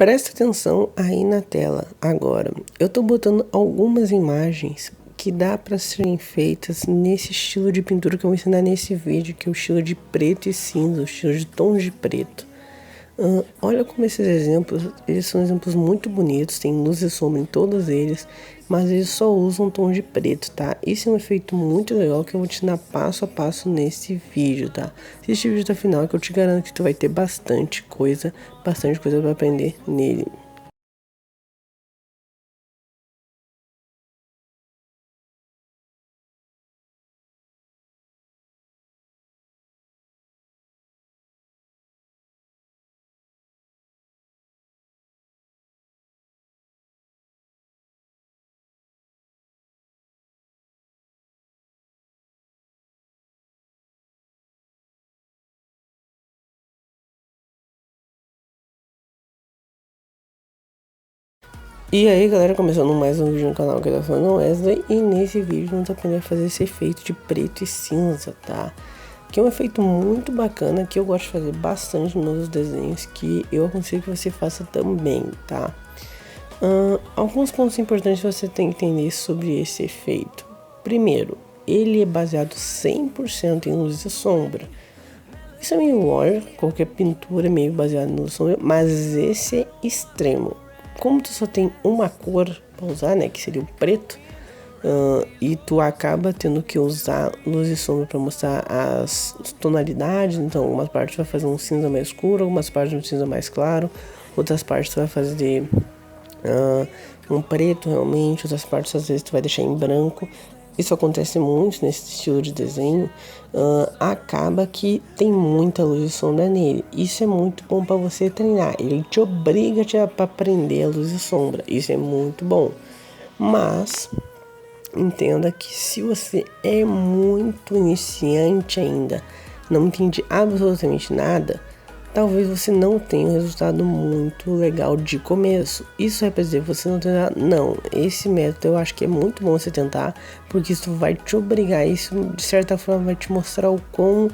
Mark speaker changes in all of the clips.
Speaker 1: Presta atenção aí na tela agora. Eu tô botando algumas imagens que dá para serem feitas nesse estilo de pintura que eu vou ensinar nesse vídeo, que é o estilo de preto e cinza, o estilo de tons de preto. Olha como esses exemplos, eles são exemplos muito bonitos, tem luz e sombra em todos eles, mas eles só usam tons de preto, tá? Isso é um efeito muito legal que eu vou te ensinar passo a passo nesse vídeo, tá? Assiste o vídeo até o final que eu te garanto que tu vai ter bastante coisa para aprender nele. E aí galera, começando mais um vídeo no canal que eu tô falando Wesley, e nesse vídeo vamos aprender a fazer esse efeito de preto e cinza, tá? Que é um efeito muito bacana que eu gosto de fazer bastante nos meus desenhos, que eu aconselho que você faça também, tá? Alguns pontos importantes você tem que entender sobre esse efeito. Primeiro, ele é baseado 100% em luz e sombra. Isso é meio lógico, qualquer pintura é meio baseada em luz e sombra, mas esse é extremo. Como tu só tem uma cor para usar, né, que seria o preto, e tu acaba tendo que usar luz e sombra para mostrar as tonalidades, então algumas partes tu vai fazer um cinza mais escuro, algumas partes um cinza mais claro, outras partes tu vai fazer um preto realmente, outras partes às vezes tu vai deixar em branco. Isso acontece muito nesse estilo de desenho, acaba que tem muita luz e sombra nele. Isso é muito bom para você treinar, ele te obriga a aprender a luz e sombra, isso é muito bom. Mas entenda que se você é muito iniciante ainda, não entende absolutamente nada, talvez você não tenha um resultado muito legal de começo. Isso é pra dizer você não tentar. Não, esse método eu acho que é muito bom você tentar, porque isso vai te obrigar, isso de certa forma vai te mostrar o quão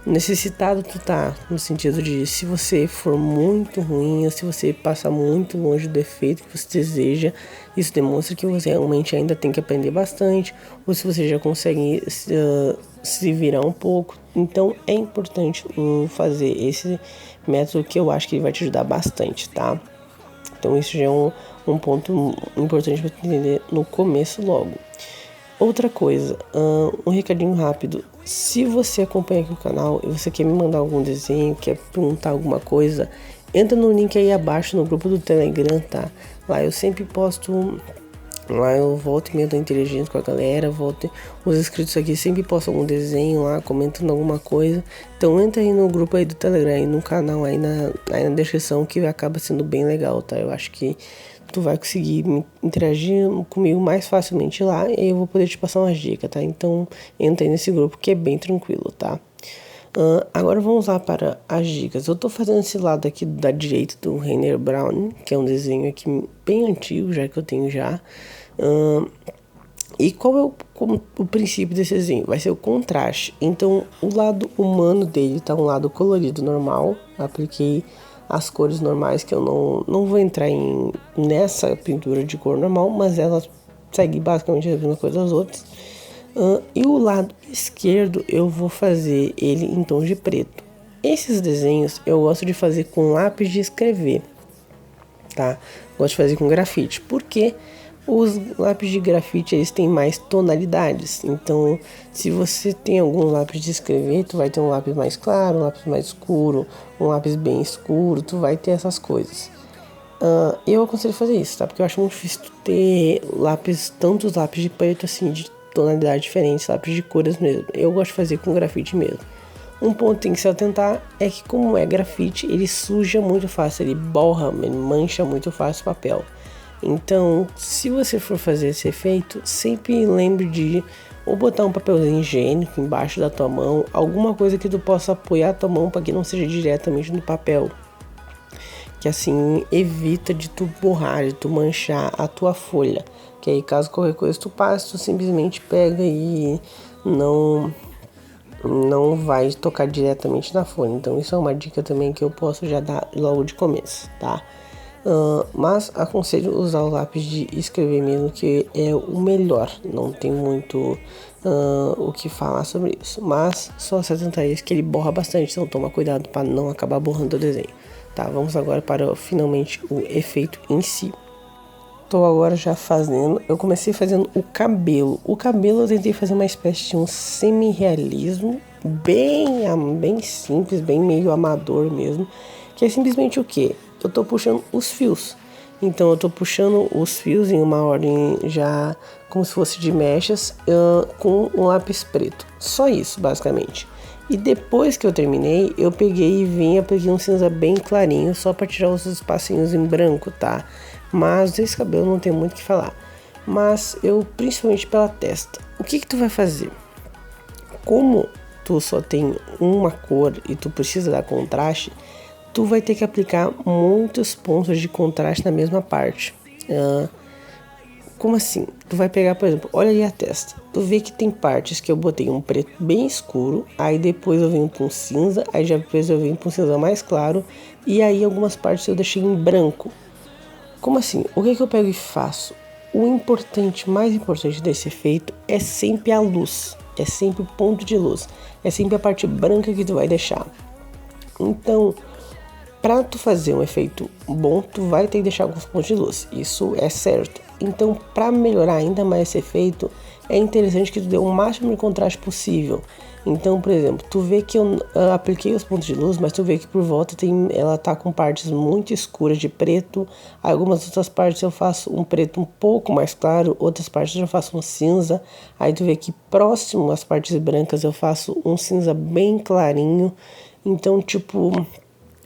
Speaker 1: necessitado tu tá, no sentido de se você for muito ruim, ou se você passar muito longe do efeito que você deseja, isso demonstra que você realmente ainda tem que aprender bastante, ou se você já consegue se virar um pouco. Então é importante fazer esse método, que eu acho que vai te ajudar bastante, tá? Então isso já é um ponto importante para entender no começo logo. Outra coisa, um recadinho rápido. Se você acompanha aqui o canal e você quer me mandar algum desenho, quer perguntar alguma coisa, entra no link aí abaixo no grupo do Telegram, tá? Lá eu sempre posto, lá eu volto e meio da inteligência com a galera, os inscritos aqui sempre postam algum desenho lá, comentando alguma coisa. Então entra aí no grupo aí do Telegram, aí no canal, aí na descrição, que acaba sendo bem legal, tá? Eu acho que tu vai conseguir interagir comigo mais facilmente lá, e eu vou poder te passar umas dicas, tá? Então entra aí nesse grupo que é bem tranquilo, tá? Agora vamos lá para as dicas. Eu tô fazendo esse lado aqui da direita do Rainer Brown, que é um desenho aqui bem antigo, já que eu tenho já. E qual é o princípio desse desenho? Vai ser o contraste. Então o lado humano dele tá um lado colorido normal. Apliquei as cores normais, que eu não vou entrar nessa pintura de cor normal, mas ela segue basicamente a mesma coisa das outras. E o lado esquerdo eu vou fazer ele em tons de preto. Esses desenhos eu gosto de fazer com lápis de escrever, tá? Gosto de fazer com grafite, porque os lápis de grafite eles têm mais tonalidades. Então, se você tem algum lápis de escrever, tu vai ter um lápis mais claro, um lápis mais escuro, um lápis bem escuro, tu vai ter essas coisas. Eu aconselho fazer isso, tá? Porque eu acho muito difícil tu ter tantos lápis de preto assim, de tonalidades diferentes, lápis de cores mesmo. Eu gosto de fazer com grafite mesmo. Um ponto que tem que se atentar é que, como é grafite, ele suja muito fácil, ele borra, ele mancha muito fácil o papel. Então, se você for fazer esse efeito, sempre lembre de ou botar um papelzinho higiênico embaixo da tua mão, alguma coisa que tu possa apoiar a tua mão para que não seja diretamente no papel, que assim evita de tu borrar, de tu manchar a tua folha, que aí caso qualquer coisa tu passe, tu simplesmente pega e não vai tocar diretamente na folha. Então isso é uma dica também que eu posso já dar logo de começo, tá? Mas aconselho usar o lápis de escrever mesmo, que é o melhor. Não tem muito o que falar sobre isso. Mas só se atentar a isso, que ele borra bastante, então toma cuidado para não acabar borrando o desenho. Tá, vamos agora para finalmente o efeito em si. Tô agora já fazendo, eu comecei fazendo o cabelo. O cabelo eu tentei fazer uma espécie de um semi-realismo, bem simples, bem meio amador mesmo. Que é simplesmente o que? Eu tô puxando os fios. Então eu tô puxando os fios em uma ordem já como se fosse de mechas, com um lápis preto. Só isso, basicamente. E depois que eu terminei, eu peguei e vim apliquei um cinza bem clarinho, só para tirar os espacinhos em branco, tá? Mas desse cabelo não tem muito o que falar. Mas eu, principalmente pela testa. O que tu vai fazer? Como tu só tem uma cor e tu precisa dar contraste, tu vai ter que aplicar muitos pontos de contraste na mesma parte. Como assim? Tu vai pegar, por exemplo, olha ali a testa. Tu vê que tem partes que eu botei um preto bem escuro, aí depois eu venho com cinza, aí já depois eu venho com cinza mais claro, e aí algumas partes eu deixei em branco. Como assim? O que eu pego e faço? O importante, mais importante desse efeito é sempre a luz, é sempre o ponto de luz, é sempre a parte branca que tu vai deixar. Então, para tu fazer um efeito bom, tu vai ter que deixar alguns pontos de luz, isso é certo. Então, para melhorar ainda mais esse efeito, é interessante que tu dê o máximo de contraste possível. Então, por exemplo, tu vê que eu apliquei os pontos de luz, mas tu vê que por volta ela tá com partes muito escuras de preto. Algumas outras partes eu faço um preto um pouco mais claro, outras partes eu faço um cinza. Aí tu vê que próximo às partes brancas eu faço um cinza bem clarinho. Então, tipo,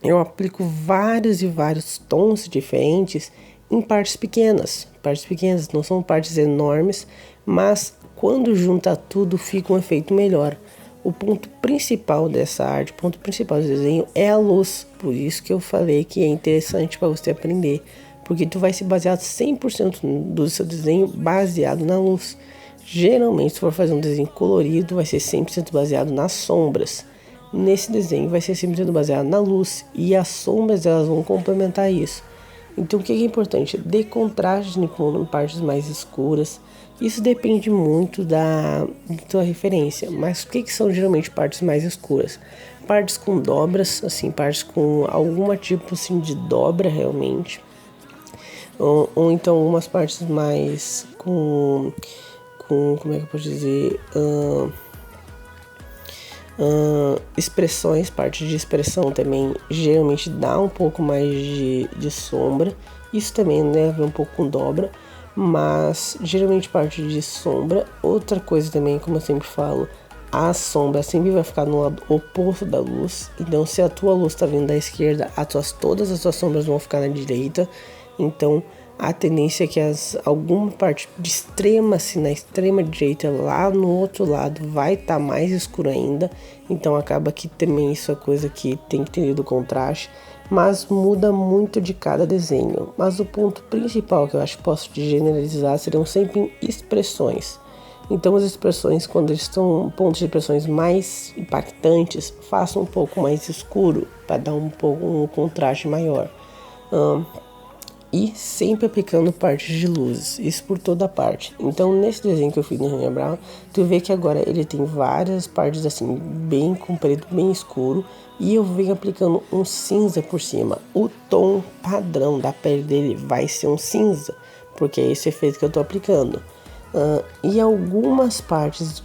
Speaker 1: eu aplico vários e vários tons diferentes em partes pequenas. Partes pequenas não são partes enormes, mas quando junta tudo fica um efeito melhor. O ponto principal dessa arte, o ponto principal do desenho é a luz. Por isso que eu falei que é interessante para você aprender, porque tu vai se basear 100% do seu desenho baseado na luz. Geralmente, se for fazer um desenho colorido, vai ser 100% baseado nas sombras. Nesse desenho vai ser 100% baseado na luz, e as sombras elas vão complementar isso. Então o que é importante? Dê contraste em partes mais escuras. Isso depende muito da tua referência. Mas o que são geralmente partes mais escuras? Partes com dobras, assim, partes com algum tipo assim, de dobra realmente. Ou então algumas partes mais com como é que eu posso dizer? Expressões, parte de expressão também geralmente dá um pouco mais de sombra. Isso também, né, vem um pouco com dobra, mas geralmente parte de sombra. Outra coisa também, como eu sempre falo, a sombra sempre vai ficar no lado oposto da luz. Então, se a tua luz está vindo da esquerda, todas as tuas sombras vão ficar na direita. Então, a tendência é que alguma parte de extrema, assim, na extrema direita, lá no outro lado, vai estar mais escuro ainda. Então acaba que também isso é coisa que tem que ter do contraste. Mas muda muito de cada desenho. Mas o ponto principal que eu acho que posso generalizar seriam sempre expressões. Então as expressões, quando eles estão pontos de expressões mais impactantes, façam um pouco mais escuro para dar um contraste maior. E sempre aplicando partes de luzes, isso por toda parte. Então nesse desenho que eu fiz no Rania Brown, tu vê que agora ele tem várias partes assim, bem com preto, bem escuro. E eu venho aplicando um cinza por cima. O tom padrão da pele dele vai ser um cinza, porque é esse efeito que eu tô aplicando. E algumas partes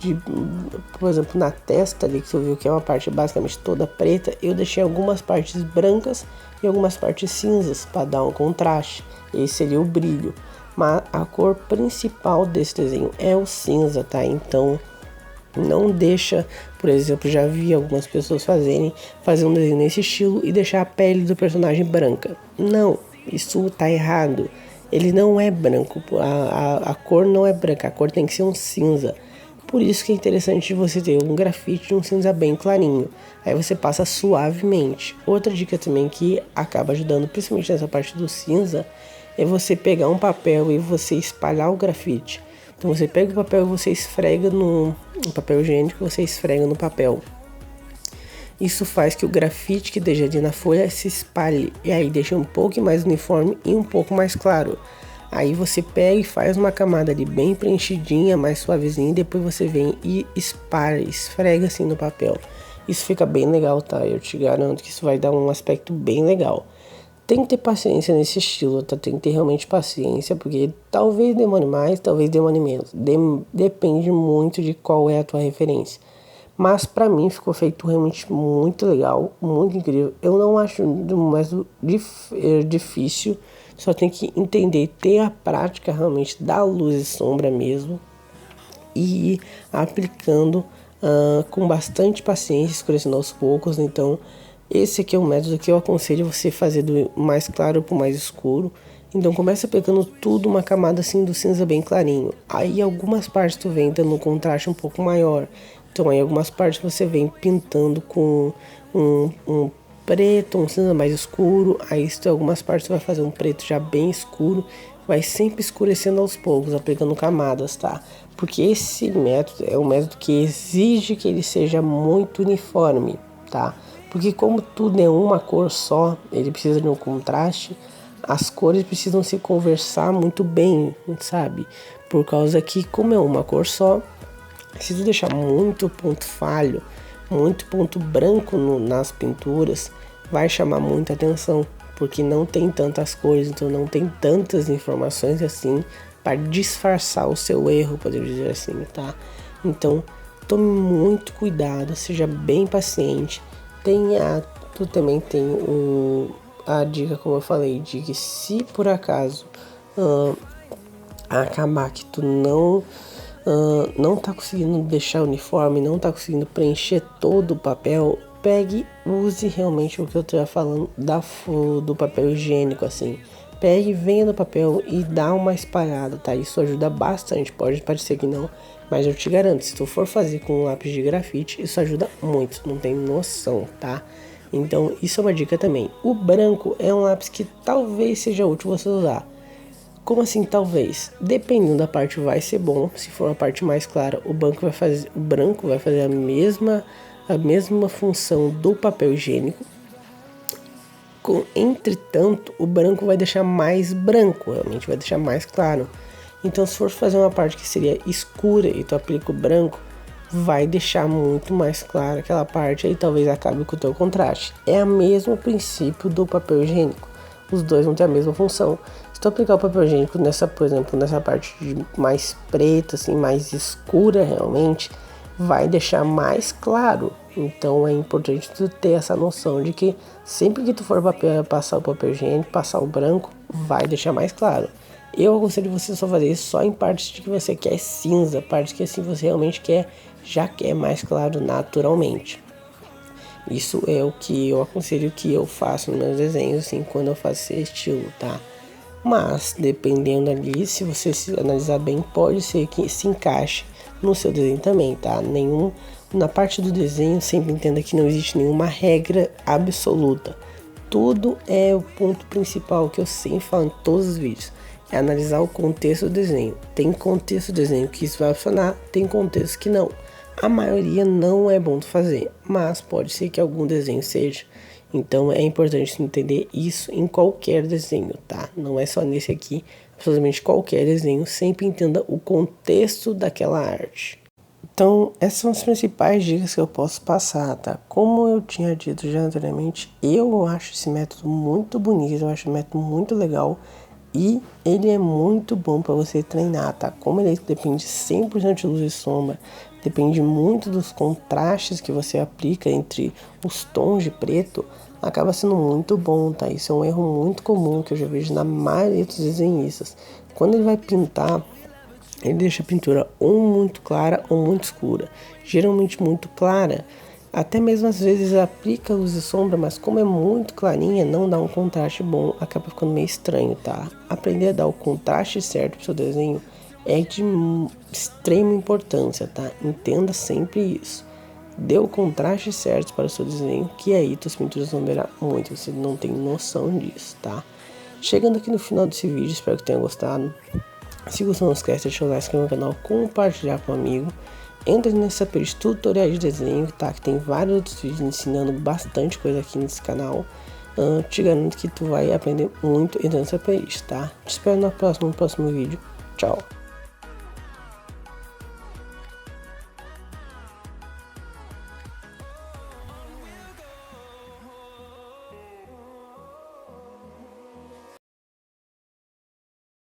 Speaker 1: por exemplo, na testa ali, que tu viu que é uma parte basicamente toda preta, eu deixei algumas partes brancas e algumas partes cinzas para dar um contraste. Esse seria o brilho. Mas a cor principal desse desenho é o cinza, tá? Então não deixa, por exemplo, já vi algumas pessoas fazer um desenho nesse estilo e deixar a pele do personagem branca. Não, isso tá errado. Ele não é branco, a cor não é branca, a cor tem que ser um cinza. Por isso que é interessante você ter um grafite de um cinza bem clarinho. Aí você passa suavemente. Outra dica também que acaba ajudando, principalmente nessa parte do cinza, é você pegar um papel e você espalhar o grafite. Então você pega o papel e você esfrega no papel higiênico, você esfrega no papel. Isso faz que o grafite que esteja ali na folha se espalhe, e aí deixa um pouco mais uniforme e um pouco mais claro. Aí você pega e faz uma camada ali bem preenchidinha, mais suavezinha, e depois você vem e espalha, esfrega assim no papel. Isso fica bem legal, tá? Eu te garanto que isso vai dar um aspecto bem legal. Tem que ter paciência nesse estilo, tá? Tem que ter realmente paciência, porque talvez demore mais, talvez demore menos. Depende muito de qual é a tua referência. Mas pra mim ficou feito realmente muito legal, muito incrível. Eu não acho mais difícil, só tem que entender, ter a prática realmente da luz e sombra mesmo, e ir aplicando com bastante paciência, escurecendo aos poucos. Então esse aqui é um método que eu aconselho você fazer do mais claro para o mais escuro. Então começa pegando tudo uma camada assim do cinza bem clarinho. Aí algumas partes tu vem dando um contraste um pouco maior. Então aí algumas partes você vem pintando com um preto, um cinza mais escuro. Aí se tem algumas partes você vai fazer um preto já bem escuro. Vai sempre escurecendo aos poucos, aplicando camadas, tá? Porque esse método é um método que exige que ele seja muito uniforme, tá? Porque como tudo é uma cor só, ele precisa de um contraste, as cores precisam se conversar muito bem, sabe? Por causa que como é uma cor só, se tu deixar muito ponto falho, muito ponto branco nas pinturas, vai chamar muita atenção, porque não tem tantas cores, então não tem tantas informações assim para disfarçar o seu erro, podemos dizer assim, tá? Então tome muito cuidado, seja bem paciente. Tu também tem a dica, como eu falei, de que se por acaso acabar que tu não tá conseguindo deixar uniforme, não tá conseguindo preencher todo o papel, pegue, use realmente o que eu tô falando do papel higiênico, assim. Pegue, venha no papel e dá uma espalhada, tá? Isso ajuda bastante, pode parecer que não, mas eu te garanto, se tu for fazer com um lápis de grafite, isso ajuda muito, não tem noção, tá? Então, isso é uma dica também. O branco é um lápis que talvez seja útil você usar. Como assim talvez? Dependendo da parte vai ser bom. Se for uma parte mais clara, o branco vai fazer a mesma função do papel higiênico. Entretanto, o branco vai deixar mais branco, realmente vai deixar mais claro. Então se for fazer uma parte que seria escura e tu aplica o branco, vai deixar muito mais clara aquela parte, aí talvez acabe com o teu contraste. É o mesmo princípio do papel higiênico. Os dois vão ter a mesma função. Se tu aplicar o papel higiênico por exemplo, nessa parte mais preta, assim, mais escura realmente, vai deixar mais claro. Então é importante tu ter essa noção de que sempre que tu for passar o papel higiênico, passar o branco, vai deixar mais claro. Eu aconselho você só fazer isso só em partes de que você quer cinza, partes que assim você realmente já quer mais claro naturalmente. Isso é o que eu aconselho que eu faço nos meus desenhos, assim, quando eu faço esse estilo, tá? Mas, dependendo ali, se você se analisar bem, pode ser que se encaixe no seu desenho também, tá? Na parte do desenho, sempre entenda que não existe nenhuma regra absoluta. Tudo é o ponto principal que eu sempre falo em todos os vídeos. É analisar o contexto do desenho. Tem contexto do desenho que isso vai funcionar, tem contexto que não. A maioria não é bom de fazer, mas pode ser que algum desenho seja. Então é importante entender isso em qualquer desenho, tá? Não é só nesse aqui, absolutamente qualquer desenho, sempre entenda o contexto daquela arte. Então, essas são as principais dicas que eu posso passar, tá? Como eu tinha dito já anteriormente, eu acho esse método muito bonito, eu acho o método muito legal e ele é muito bom para você treinar, tá? Como ele depende 100% de luz e sombra, depende muito dos contrastes que você aplica entre os tons de preto, acaba sendo muito bom, tá? Isso é um erro muito comum que eu já vejo na maioria dos desenhistas. Quando ele vai pintar, ele deixa a pintura ou muito clara ou muito escura. Geralmente muito clara. Até mesmo às vezes aplica luz e sombra, mas como é muito clarinha, não dá um contraste bom, acaba ficando meio estranho, tá? Aprender a dar o contraste certo pro seu desenho é de extrema importância, tá? Entenda sempre isso. Dê o contraste certo para o seu desenho, que aí tuas pinturas vão virar muito, você não tem noção disso, tá? Chegando aqui no final desse vídeo, espero que tenha gostado. Se gostou, não esquece de deixar o like no meu canal, compartilhar com um amigo. entra nessa playlist tutoriais de desenho, tá? Que tem vários outros vídeos ensinando bastante coisa aqui nesse canal. Te garanto que tu vai aprender muito entrando nessa playlist, tá? Te espero no próximo vídeo. Tchau!